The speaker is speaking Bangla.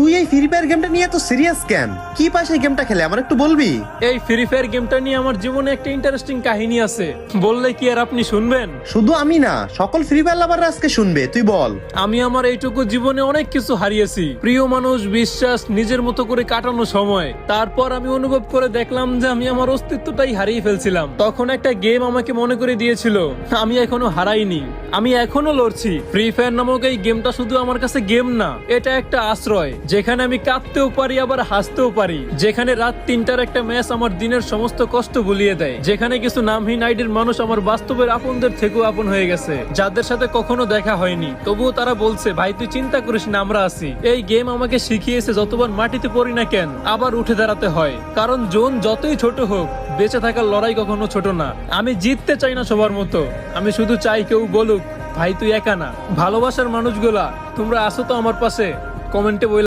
তুই এই ফ্রি ফায়ার গেমটা নিয়ে এত সিরিয়াস কেন? কি পাস এই গেমটা খেলে, আমার একটু বলবি? এই ফ্রি ফায়ার গেমটা নিয়ে আমার জীবনে একটা ইন্টারেস্টিং কাহিনী আছে, বললে কি আর আপনি শুনবেন? শুধু আমি না, সকল ফ্রি ফায়ার লাভাররা আজকে শুনবে, তুই বল। আমি আমার এইটুকু জীবনে অনেক কিছু হারিয়েছি, প্রিয় মানুষ, বিশ্বাস, নিজের মতো করে কাটানো সময়। তারপর আমি অনুভব করে দেখলাম যে আমি আমার অস্তিত্বটাই হারিয়ে ফেলছিলাম। তখন একটা গেম আমাকে মনে করে দিয়েছিল আমি এখনো হারাইনি, আমি এখনো লড়ছি। ফ্রি ফায়ার নামক এই গেমটা শুধু আমার কাছে গেম না, এটা একটা আশ্রয়, যেখানে আমি কাঁদতেও পারি আবার হাসতেও পারি, যেখানে রাত 3টার একটা ম্যাচ আমার দিনের সমস্ত কষ্ট ভুলিয়ে দেয়, যেখানে কিছু নামহীন আইডির মানুষ আমার বাস্তবের আপনদের থেকেও আপন হয়ে গেছে, যাদের সাথে কখনো দেখা হয়নি, তবুও তারা বলছে ভাই তুই চিন্তা করিস না, আমরা আছি। এই গেম আমাকে শিখিয়েছে যতবার মাটিতে পড়ি না কেন আবার উঠে দাঁড়াতে হয়, কারণ জোন যতই ছোট হোক বেঁচে থাকার লড়াই কখনো ছোট না। আমি জিততে চাই না সবার মতো, আমি শুধু চাই কেউ বলুক ভাই তুই একা না। ভালোবাসার মানুষগুলা তোমরা আসো তো আমার পাশে, কমেন্টে বলে